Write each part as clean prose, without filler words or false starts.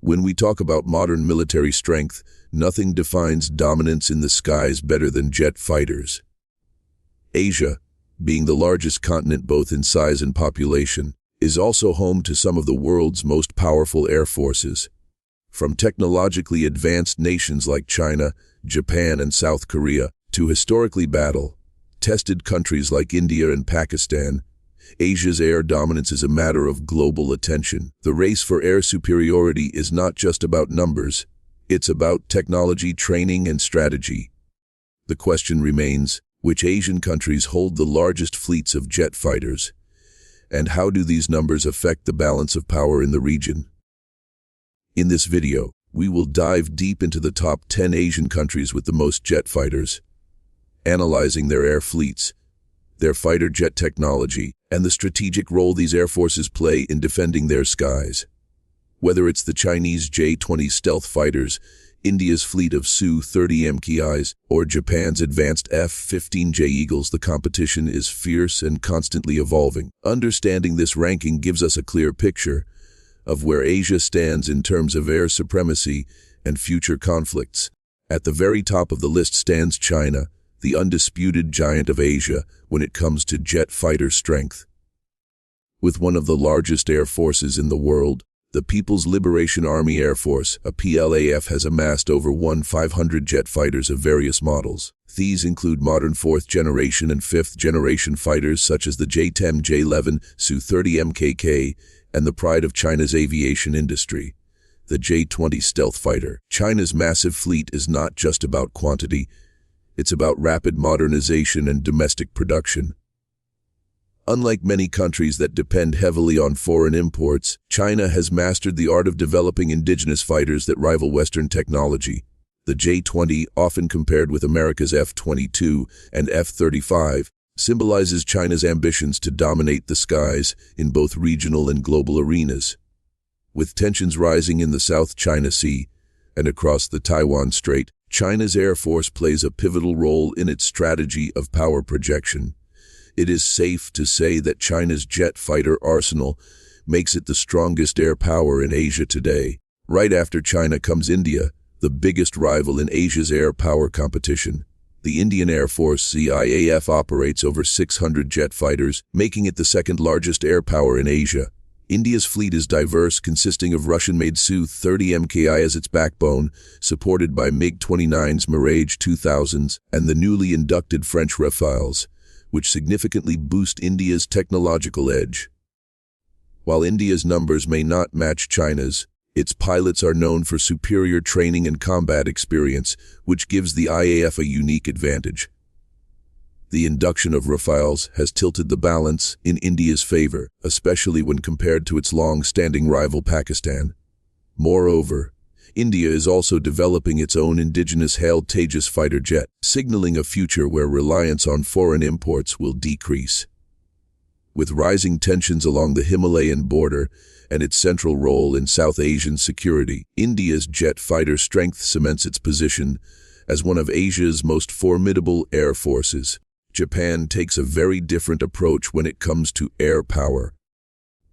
When we talk about modern military strength, nothing defines dominance in the skies better than jet fighters. Asia, being the largest continent both in size and population, is also home to some of the world's most powerful air forces. From technologically advanced nations like China, Japan, and South Korea, to historically battle-tested countries like India and Pakistan, Asia's air dominance is a matter of global attention. The race for air superiority is not just about numbers, it's about technology, training, and strategy. The question remains, which Asian countries hold the largest fleets of jet fighters? And how do these numbers affect the balance of power in the region? In this video, we will dive deep into the top 10 Asian countries with the most jet fighters, analyzing their air fleets, their fighter jet technology, and the strategic role these air forces play in defending their skies. Whether it's the Chinese J-20 stealth fighters, India's fleet of Su-30MKIs, or Japan's advanced F-15J Eagles, the competition is fierce and constantly evolving. Understanding this ranking gives us a clear picture of where Asia stands in terms of air supremacy and future conflicts. At the very top of the list stands China, the undisputed giant of Asia when it comes to jet fighter strength. With one of the largest air forces in the world, the People's Liberation Army Air Force, a PLAF, has amassed over 1,500 jet fighters of various models. These include modern 4th generation and 5th generation fighters such as the J-10, J-11, Su-30MKK, and the pride of China's aviation industry, the J-20 stealth fighter. China's massive fleet is not just about quantity, it's about rapid modernization and domestic production. Unlike many countries that depend heavily on foreign imports, China has mastered the art of developing indigenous fighters that rival Western technology. The J-20, often compared with America's F-22 and F-35, symbolizes China's ambitions to dominate the skies in both regional and global arenas. With tensions rising in the South China Sea and across the Taiwan Strait, China's Air Force plays a pivotal role in its strategy of power projection. It is safe to say that China's jet fighter arsenal makes it the strongest air power in Asia today. Right after China comes India, the biggest rival in Asia's air power competition. The Indian Air Force (IAF) operates over 600 jet fighters, making it the second largest air power in Asia. India's fleet is diverse, consisting of Russian-made Su-30MKI as its backbone, supported by MiG-29s, Mirage 2000s, and the newly inducted French Rafales, which significantly boost India's technological edge. While India's numbers may not match China's, its pilots are known for superior training and combat experience, which gives the IAF a unique advantage. The induction of Rafales has tilted the balance in India's favor, especially when compared to its long-standing rival Pakistan. Moreover, India is also developing its own indigenous HALE Tejas fighter jet, signaling a future where reliance on foreign imports will decrease. With rising tensions along the Himalayan border and its central role in South Asian security, India's jet fighter strength cements its position as one of Asia's most formidable air forces. Japan takes a very different approach when it comes to air power.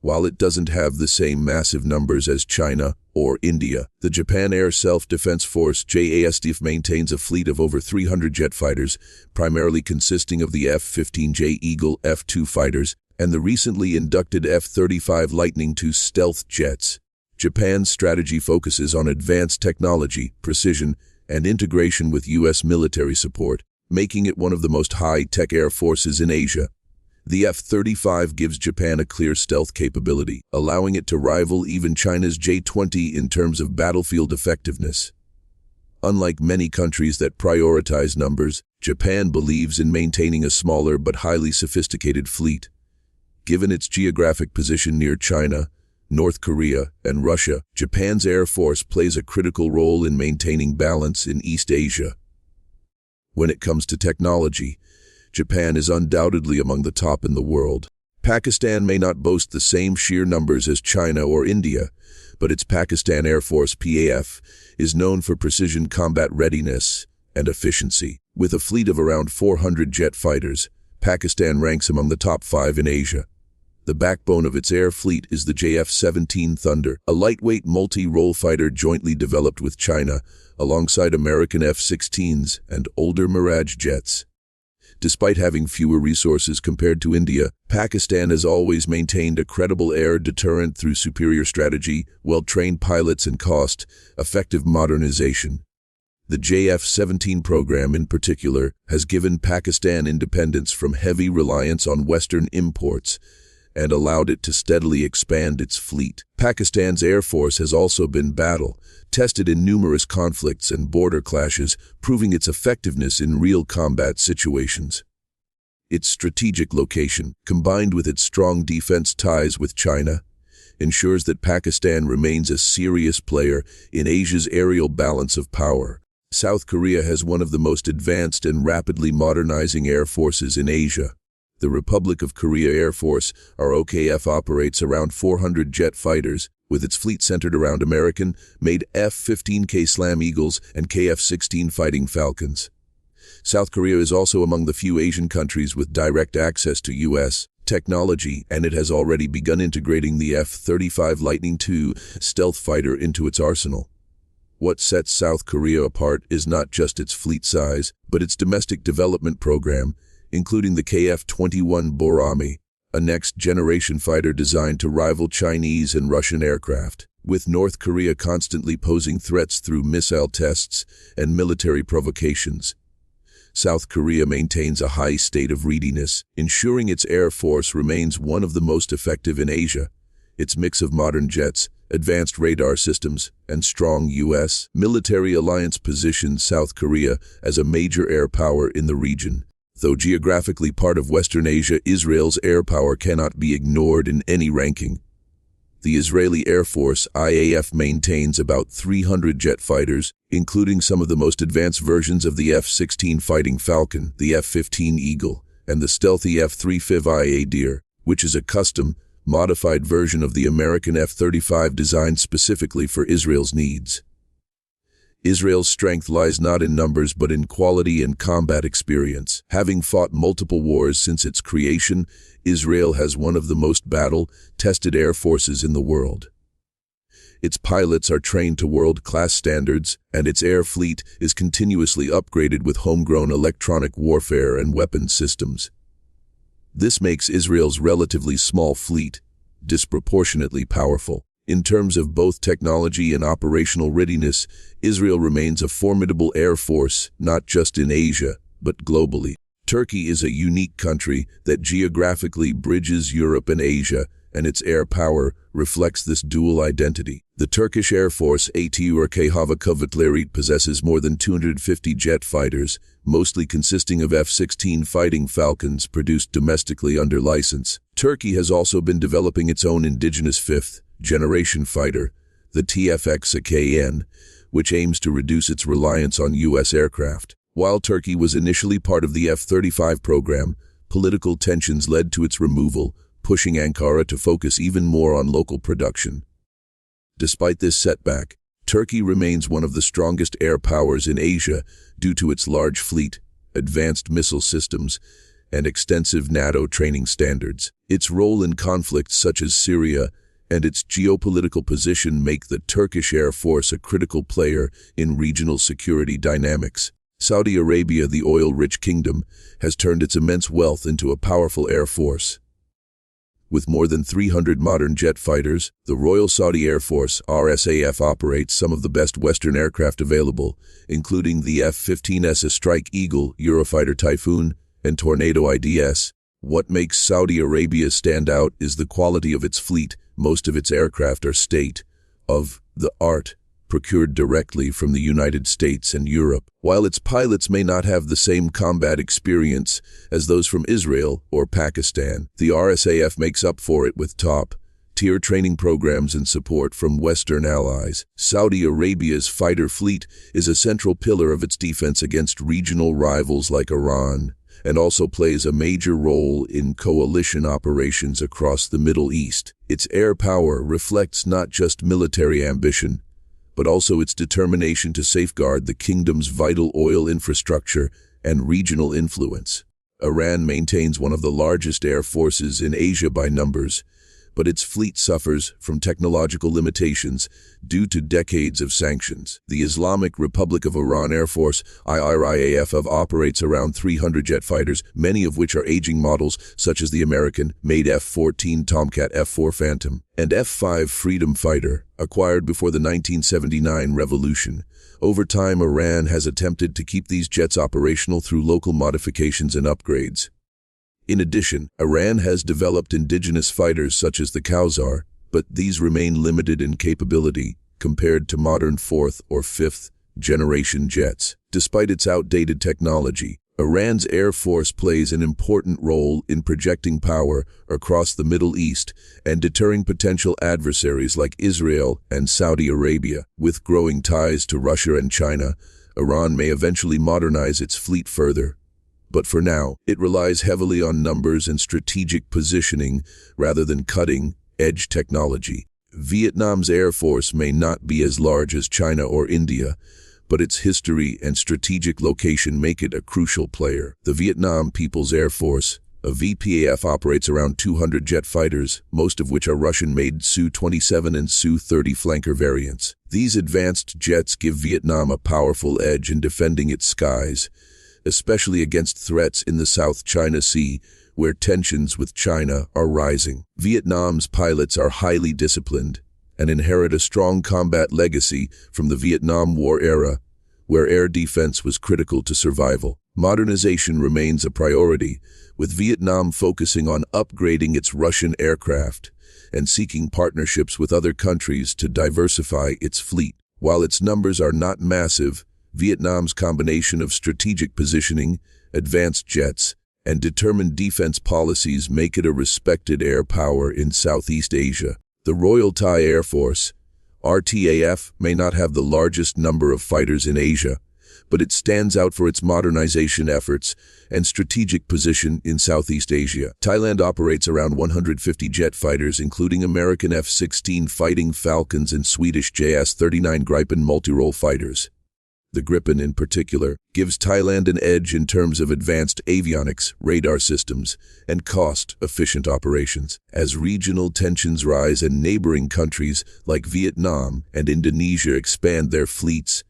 While it doesn't have the same massive numbers as China or India, the Japan Air Self-Defense Force (JASDF) maintains a fleet of over 300 jet fighters, primarily consisting of the F-15J Eagle F-2 fighters and the recently inducted F-35 Lightning II stealth jets. Japan's strategy focuses on advanced technology, precision, and integration with U.S. military support, making it one of the most high-tech air forces in Asia. The F-35 gives Japan a clear stealth capability, allowing it to rival even China's J-20 in terms of battlefield effectiveness. Unlike many countries that prioritize numbers, Japan believes in maintaining a smaller but highly sophisticated fleet. Given its geographic position near China, North Korea, and Russia, Japan's Air Force plays a critical role in maintaining balance in East Asia. When it comes to technology, Japan is undoubtedly among the top in the world. Pakistan may not boast the same sheer numbers as China or India, but its Pakistan Air Force (PAF) is known for precision combat readiness and efficiency. With a fleet of around 400 jet fighters, Pakistan ranks among the top 5 in Asia. The backbone of its air fleet is the JF-17 Thunder, a lightweight multi-role fighter jointly developed with China, alongside American F-16s and older Mirage jets. Despite having fewer resources compared to India, Pakistan has always maintained a credible air deterrent through superior strategy, well-trained pilots and cost-effective modernization. The JF-17 program, in particular, has given Pakistan independence from heavy reliance on Western imports and allowed it to steadily expand its fleet. Pakistan's air force has also been battle-tested in numerous conflicts and border clashes, proving its effectiveness in real combat situations. Its strategic location, combined with its strong defense ties with China, ensures that Pakistan remains a serious player in Asia's aerial balance of power. South Korea has one of the most advanced and rapidly modernizing air forces in Asia. The Republic of Korea Air Force, ROKF, operates around 400 jet fighters, with its fleet centered around American-made F-15K Slam Eagles and KF-16 Fighting Falcons. South Korea is also among the few Asian countries with direct access to U.S. technology, and it has already begun integrating the F-35 Lightning II stealth fighter into its arsenal. What sets South Korea apart is not just its fleet size, but its domestic development program, including the KF-21 Boramae, a next-generation fighter designed to rival Chinese and Russian aircraft. With North Korea constantly posing threats through missile tests and military provocations, South Korea maintains a high state of readiness, ensuring its air force remains one of the most effective in Asia. Its mix of modern jets, advanced radar systems, and strong U.S. military alliance positions South Korea as a major air power in the region. Though geographically part of Western Asia, Israel's air power cannot be ignored in any ranking. The Israeli Air Force, IAF, maintains about 300 jet fighters, including some of the most advanced versions of the F-16 Fighting Falcon, the F-15 Eagle, and the stealthy F-35IA, which is a custom, modified version of the American F-35 designed specifically for Israel's needs. Israel's strength lies not in numbers but in quality and combat experience. Having fought multiple wars since its creation, Israel has one of the most battle-tested air forces in the world. Its pilots are trained to world-class standards, and its air fleet is continuously upgraded with homegrown electronic warfare and weapons systems. This makes Israel's relatively small fleet disproportionately powerful. In terms of both technology and operational readiness, Israel remains a formidable air force, not just in Asia, but globally. Turkey is a unique country that geographically bridges Europe and Asia, and its air power reflects this dual identity. The Turkish Air Force, Atatürk Hava Kuvvetleri, possesses more than 250 jet fighters, mostly consisting of F-16 Fighting Falcons produced domestically under license. Turkey has also been developing its own indigenous fifth-generation fighter, the TFX-KN, which aims to reduce its reliance on U.S. aircraft. While Turkey was initially part of the F-35 program, political tensions led to its removal, pushing Ankara to focus even more on local production. Despite this setback, Turkey remains one of the strongest air powers in Asia due to its large fleet, advanced missile systems, and extensive NATO training standards. Its role in conflicts such as Syria and its geopolitical position make the Turkish Air Force a critical player in regional security dynamics. Saudi Arabia, the oil-rich kingdom, has turned its immense wealth into a powerful air force. With more than 300 modern jet fighters, the Royal Saudi Air Force, RSAF, operates some of the best Western aircraft available, including the F-15's Strike Eagle, Eurofighter Typhoon, and Tornado IDS. What makes Saudi Arabia stand out is the quality of its fleet. Most of its aircraft are state-of-the-art, procured directly from the United States and Europe. While its pilots may not have the same combat experience as those from Israel or Pakistan, the RSAF makes up for it with top-tier training programs and support from Western allies. Saudi Arabia's fighter fleet is a central pillar of its defense against regional rivals like Iran, and also plays a major role in coalition operations across the Middle East. Its air power reflects not just military ambition, but also its determination to safeguard the kingdom's vital oil infrastructure and regional influence. Iran maintains one of the largest air forces in Asia by numbers, but its fleet suffers from technological limitations due to decades of sanctions. The Islamic Republic of Iran Air Force, IRIAF, operates around 300 jet fighters, many of which are aging models, such as the American-made F-14 Tomcat F-4 Phantom and F-5 Freedom Fighter, acquired before the 1979 revolution. Over time, Iran has attempted to keep these jets operational through local modifications and upgrades. In addition, Iran has developed indigenous fighters such as the Khazar, but these remain limited in capability compared to modern fourth or fifth generation jets. Despite its outdated technology, Iran's Air Force plays an important role in projecting power across the Middle East and deterring potential adversaries like Israel and Saudi Arabia. With growing ties to Russia and China, Iran may eventually modernize its fleet further. But for now, it relies heavily on numbers and strategic positioning rather than cutting-edge technology. Vietnam's Air Force may not be as large as China or India, but its history and strategic location make it a crucial player. The Vietnam People's Air Force, a VPAF, operates around 200 jet fighters, most of which are Russian-made Su-27 and Su-30 flanker variants. These advanced jets give Vietnam a powerful edge in defending its skies, especially against threats in the South China Sea, where tensions with China are rising. Vietnam's pilots are highly disciplined and inherit a strong combat legacy from the Vietnam War era, where air defense was critical to survival. Modernization remains a priority, with Vietnam focusing on upgrading its Russian aircraft and seeking partnerships with other countries to diversify its fleet. While its numbers are not massive, Vietnam's combination of strategic positioning, advanced jets, and determined defense policies make it a respected air power in Southeast Asia. The Royal Thai Air Force, RTAF, may not have the largest number of fighters in Asia, but it stands out for its modernization efforts and strategic position in Southeast Asia. Thailand operates around 150 jet fighters, including American F-16 Fighting Falcons and Swedish JS-39 Gripen multi-role fighters. The Gripen, in particular, gives Thailand an edge in terms of advanced avionics, radar systems, and cost-efficient operations. As regional tensions rise and neighboring countries like Vietnam and Indonesia expand their fleets,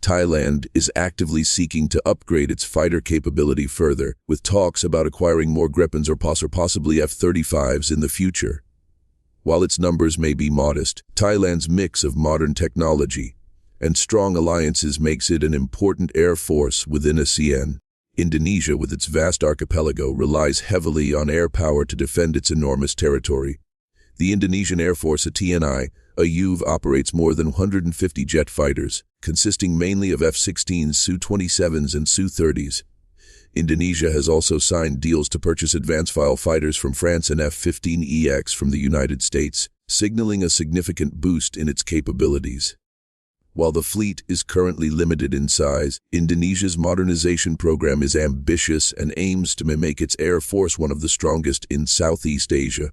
Thailand is actively seeking to upgrade its fighter capability further, with talks about acquiring more Gripens or possibly F-35s in the future. While its numbers may be modest, Thailand's mix of modern technology and strong alliances makes it an important air force within ASEAN. Indonesia, with its vast archipelago, relies heavily on air power to defend its enormous territory. The Indonesian Air Force, TNI, AUV, operates more than 150 jet fighters, consisting mainly of F-16s, Su-27s, and Su-30s. Indonesia has also signed deals to purchase advanced fighters from France and F-15EX from the United States, signaling a significant boost in its capabilities. While the fleet is currently limited in size, Indonesia's modernization program is ambitious and aims to make its air force one of the strongest in Southeast Asia.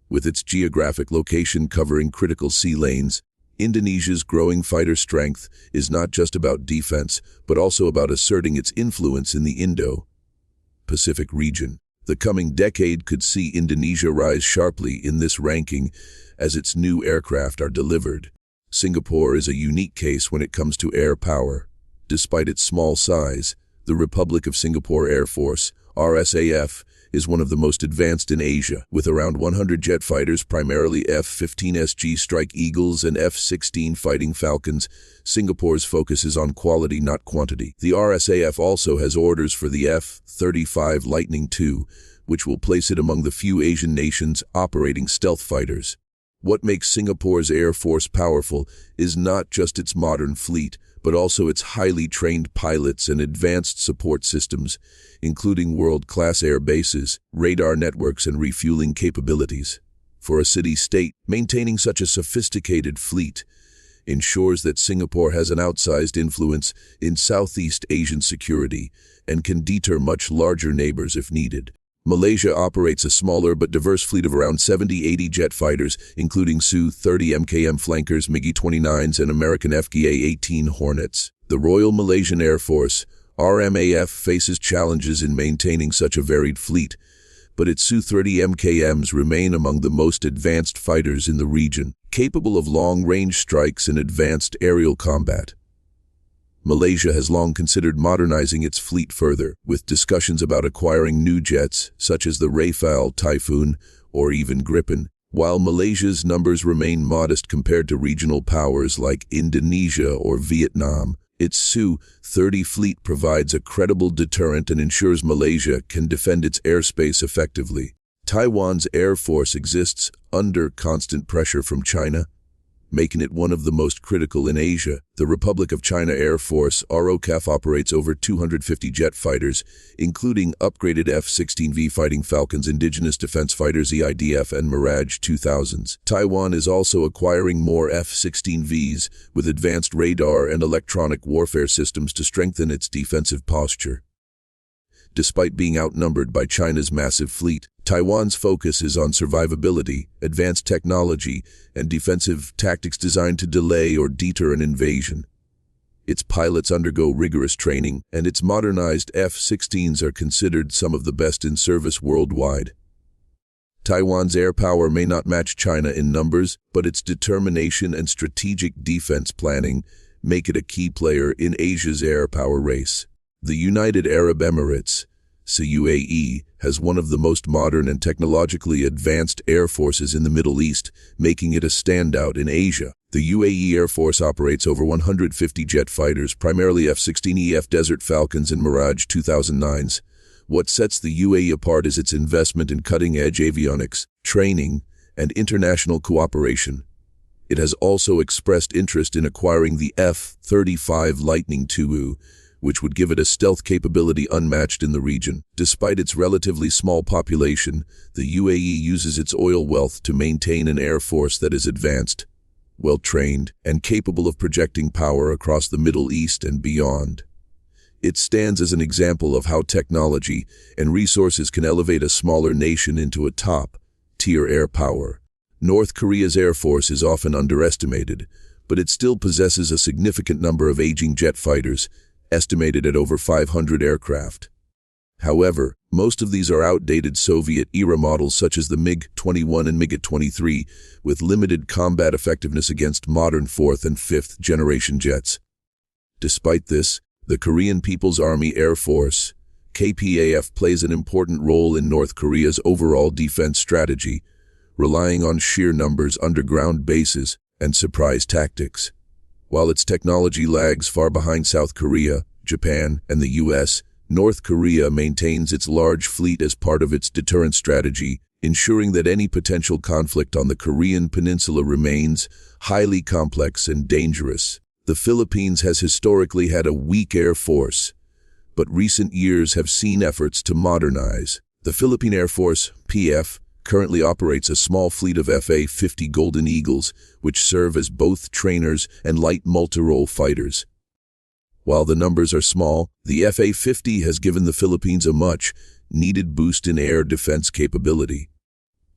With its geographic location covering critical sea lanes, Indonesia's growing fighter strength is not just about defense, but also about asserting its influence in the Indo-Pacific region. The coming decade could see Indonesia rise sharply in this ranking as its new aircraft are delivered. Singapore is a unique case when it comes to air power. Despite its small size, the Republic of Singapore Air Force, RSAF, is one of the most advanced in Asia. With around 100 jet fighters, primarily F-15SG Strike Eagles and F-16 Fighting Falcons, Singapore's focus is on quality, not quantity. The RSAF also has orders for the F-35 Lightning II, which will place it among the few Asian nations operating stealth fighters. What makes Singapore's Air Force powerful is not just its modern fleet, but also its highly trained pilots and advanced support systems, including world-class air bases, radar networks, and refueling capabilities. For a city-state, maintaining such a sophisticated fleet ensures that Singapore has an outsized influence in Southeast Asian security and can deter much larger neighbors if needed. Malaysia operates a smaller but diverse fleet of around 70-80 jet fighters, including Su-30 MKM flankers, MiG-21s, and American FGA-18 Hornets. The Royal Malaysian Air Force, RMAF faces challenges in maintaining such a varied fleet, but its Su-30MKMs remain among the most advanced fighters in the region, capable of long-range strikes and advanced aerial combat. Malaysia has long considered modernizing its fleet further, with discussions about acquiring new jets, such as the Rafale Typhoon or even Gripen. While Malaysia's numbers remain modest compared to regional powers like Indonesia or Vietnam, its Su-30 fleet provides a credible deterrent and ensures Malaysia can defend its airspace effectively. Taiwan's air force exists under constant pressure from China, making it one of the most critical in Asia. The Republic of China Air Force, ROCAF, operates over 250 jet fighters, including upgraded F-16V Fighting Falcons, indigenous defense fighters EIDF, and Mirage 2000s. Taiwan is also acquiring more F-16Vs with advanced radar and electronic warfare systems to strengthen its defensive posture. Despite being outnumbered by China's massive fleet, Taiwan's focus is on survivability, advanced technology, and defensive tactics designed to delay or deter an invasion. Its pilots undergo rigorous training, and its modernized F-16s are considered some of the best in service worldwide. Taiwan's air power may not match China in numbers, but its determination and strategic defense planning make it a key player in Asia's air power race. The United Arab Emirates, UAE, has one of the most modern and technologically advanced air forces in the Middle East, making it a standout in Asia. The UAE Air Force operates over 150 jet fighters, primarily F-16EF Desert Falcons and Mirage 2009s. What sets the UAE apart is its investment in cutting-edge avionics, training, and international cooperation. It has also expressed interest in acquiring the F-35 Lightning II, which would give it a stealth capability unmatched in the region. Despite its relatively small population, the UAE uses its oil wealth to maintain an air force that is advanced, well-trained, and capable of projecting power across the Middle East and beyond. It stands as an example of how technology and resources can elevate a smaller nation into a top-tier air power. North Korea's air force is often underestimated, but it still possesses a significant number of aging jet fighters, estimated at over 500 aircraft. However, most of these are outdated Soviet-era models such as the MiG-21 and MiG-23, with limited combat effectiveness against modern 4th and 5th generation jets. Despite this, the Korean People's Army Air Force, KPAF, plays an important role in North Korea's overall defense strategy, relying on sheer numbers, underground bases, and surprise tactics. While its technology lags far behind South Korea, Japan, and the U.S., North Korea maintains its large fleet as part of its deterrent strategy, ensuring that any potential conflict on the Korean peninsula remains highly complex and dangerous. The Philippines has historically had a weak air force, but recent years have seen efforts to modernize. The Philippine Air Force, PF, currently operates a small fleet of FA-50 Golden Eagles, which serve as both trainers and light multi-role fighters. While the numbers are small, the FA-50 has given the Philippines a much-needed boost in air defense capability.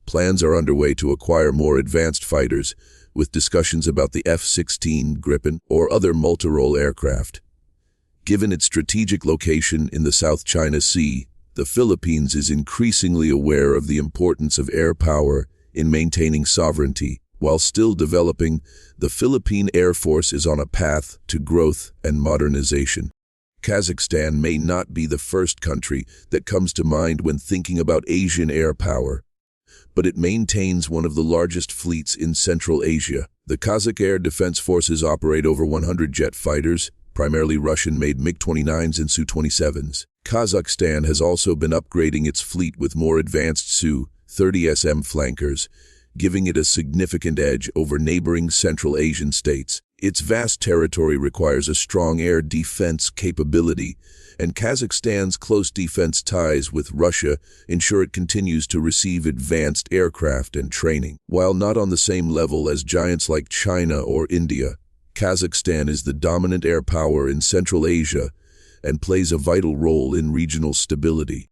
Plans are underway to acquire more advanced fighters, with discussions about the F-16 Gripen or other multi-role aircraft. Given its strategic location in the South China Sea, the Philippines is increasingly aware of the importance of air power in maintaining sovereignty. While still developing, the Philippine Air Force is on a path to growth and modernization. Kazakhstan may not be the first country that comes to mind when thinking about Asian air power, but it maintains one of the largest fleets in Central Asia. The Kazakh Air Defense Forces operate over 100 jet fighters, primarily Russian-made MiG-29s and Su-27s. Kazakhstan has also been upgrading its fleet with more advanced Su-30SM flankers, giving it a significant edge over neighboring Central Asian states. Its vast territory requires a strong air defense capability, and Kazakhstan's close defense ties with Russia ensure it continues to receive advanced aircraft and training. While not on the same level as giants like China or India, Kazakhstan is the dominant air power in Central Asia and plays a vital role in regional stability.